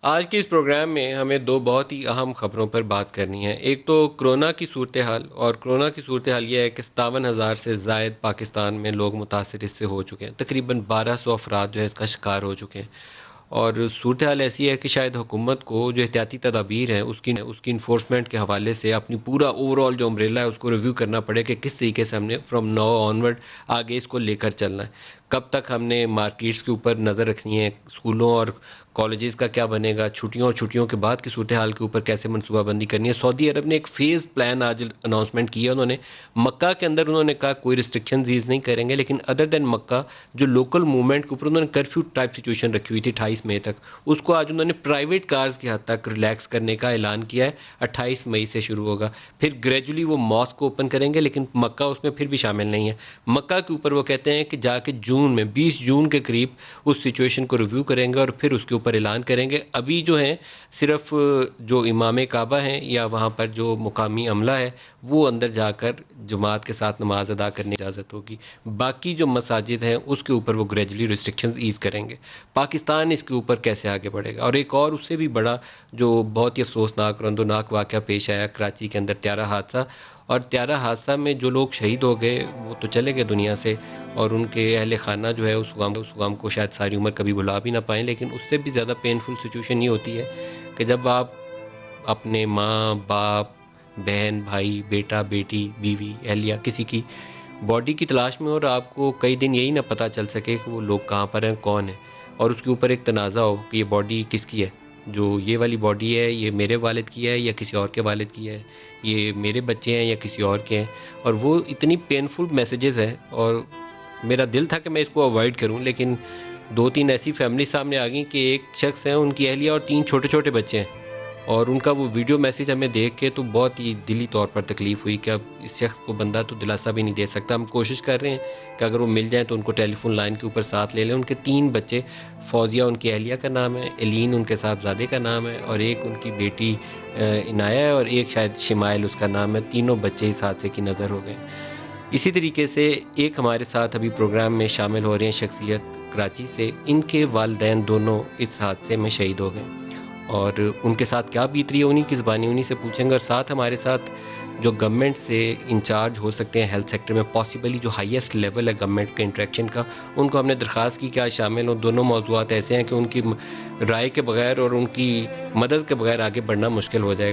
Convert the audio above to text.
آج کے اس پروگرام میں ہمیں دو بہت ہی اہم خبروں پر بات کرنی ہے۔ ایک تو کرونا کی صورتحال، اور کرونا کی صورتحال یہ ہے کہ 57,000 سے زائد پاکستان میں لوگ متاثر اس سے ہو چکے ہیں، تقریباً 1200 افراد جو ہے اس کا شکار ہو چکے ہیں۔ اور صورتحال ایسی ہے کہ شاید حکومت کو جو احتیاطی تدابیر ہیں اس کی انفورسمنٹ کے حوالے سے اپنی پورا اوور آل جو امبریلا ہے اس کو ریویو کرنا پڑے کہ کس طریقے سے ہم نے فرام ناؤ آنورڈ آگے اس کو لے کر چلنا ہے۔ کب تک ہم نے مارکیٹس کے اوپر نظر رکھنی ہے، اسکولوں اور کالجز کا کیا بنے گا، چھٹیوں اور چھٹیوں کے بعد کی صورتحال کے اوپر کیسے منصوبہ بندی کرنی ہے۔ سعودی عرب نے ایک فیز پلان آج اناؤنسمنٹ کیا، انہوں نے مکہ کے اندر انہوں نے کہا کوئی ریسٹرکشنز ایز نہیں کریں گے، لیکن ادر دین مکہ جو لوکل موومنٹ کے اوپر انہوں نے کرفیو ٹائپ سچویشن رکھی ہوئی تھی 28 مئی تک، اس کو آج انہوں نے پرائیویٹ کارز کی حد تک ریلیکس کرنے کا اعلان کیا ہے۔ 28 مئی سے شروع ہوگا، پھر گریجولی وہ ماسک کو اوپن کریں گے، لیکن مکہ اس میں پھر بھی شامل نہیں ہے۔ مکہ کے اوپر وہ کہتے ہیں کہ جا کے جون میں 20 جون کے قریب اس سچویشن کو ریویو کریں گے اور پھر اس کے اوپر اعلان کریں گے۔ ابھی جو ہیں صرف جو امام کعبہ ہیں یا وہاں پر جو مقامی عملہ ہے وہ اندر جا کر جماعت کے ساتھ نماز ادا کرنے کی اجازت ہوگی، باقی جو مساجد ہیں اس کے اوپر وہ گریجولی ریسٹرکشنز ایز کریں گے۔ پاکستان اس کے اوپر کیسے آگے بڑھے گا؟ اور ایک اور اس سے بھی بڑا جو بہت ہی افسوسناک رندوناک واقعہ پیش آیا کراچی کے اندر، طیارہ حادثہ، اور طیارہ حادثہ میں جو لوگ شہید ہو گئے وہ تو چلے گئے دنیا سے، اور ان کے اہل خانہ جو ہے اس غم کو شاید ساری عمر کبھی بھلا بھی نہ پائیں۔ لیکن اس سے بھی زیادہ پینفل سچویشن یہ ہوتی ہے کہ جب آپ اپنے ماں باپ بہن بھائی بیٹا بیٹی بیوی اہلیہ کسی کی باڈی کی تلاش میں، اور آپ کو کئی دن یہی نہ پتہ چل سکے کہ وہ لوگ کہاں پر ہیں، کون ہیں، اور اس کے اوپر ایک تنازع ہو کہ یہ باڈی کس کی ہے، جو یہ والی باڈی ہے یہ میرے والد کی ہے یا کسی اور کے والد کی ہے، یہ میرے بچے ہیں یا کسی اور کے ہیں، اور وہ اتنی پینفل میسیجز ہیں۔ اور میرا دل تھا کہ میں اس کو اوائڈ کروں، لیکن 2-3 ایسی فیملی سامنے آ گئیں کہ ایک شخص ہیں ان کی اہلیہ اور 3 چھوٹے چھوٹے بچے ہیں، اور ان کا وہ ویڈیو میسیج ہمیں دیکھ کے تو بہت ہی دلی طور پر تکلیف ہوئی کہ اب اس شخص کو بندہ تو دلاسا بھی نہیں دے سکتا۔ ہم کوشش کر رہے ہیں کہ اگر وہ مل جائیں تو ان کو ٹیلی فون لائن کے اوپر ساتھ لے لیں۔ ان کے 3 بچے، فوزیہ ان کی اہلیہ کا نام ہے، ایلین ان کے صاحبزادے کا نام ہے، اور ایک ان کی بیٹی عنایہ ہے، اور ایک شاید شمائل اس کا نام ہے۔ تینوں بچے اس حادثے کی نظر ہو گئے۔ اسی طریقے سے ایک ہمارے ساتھ ابھی پروگرام میں شامل ہو رہے ہیں شخصیت کراچی سے، ان کے والدین دونوں اس حادثے میں شہید ہو گئے، اور ان کے ساتھ کیا بیت رہی ہے انہی کی زبانی انہی سے پوچھیں گے۔ اور ساتھ ہمارے ساتھ جو گورنمنٹ سے انچارج ہو سکتے ہیں ہیلتھ سیکٹر میں، پاسبلی جو ہائیسٹ لیول ہے گورنمنٹ کے انٹریکشن کا، ان کو ہم نے درخواست کی کہ آج شامل ہوں۔ دونوں موضوعات ایسے ہیں کہ ان کی رائے کے بغیر اور ان کی مدد کے بغیر آگے بڑھنا مشکل ہو جائے گا۔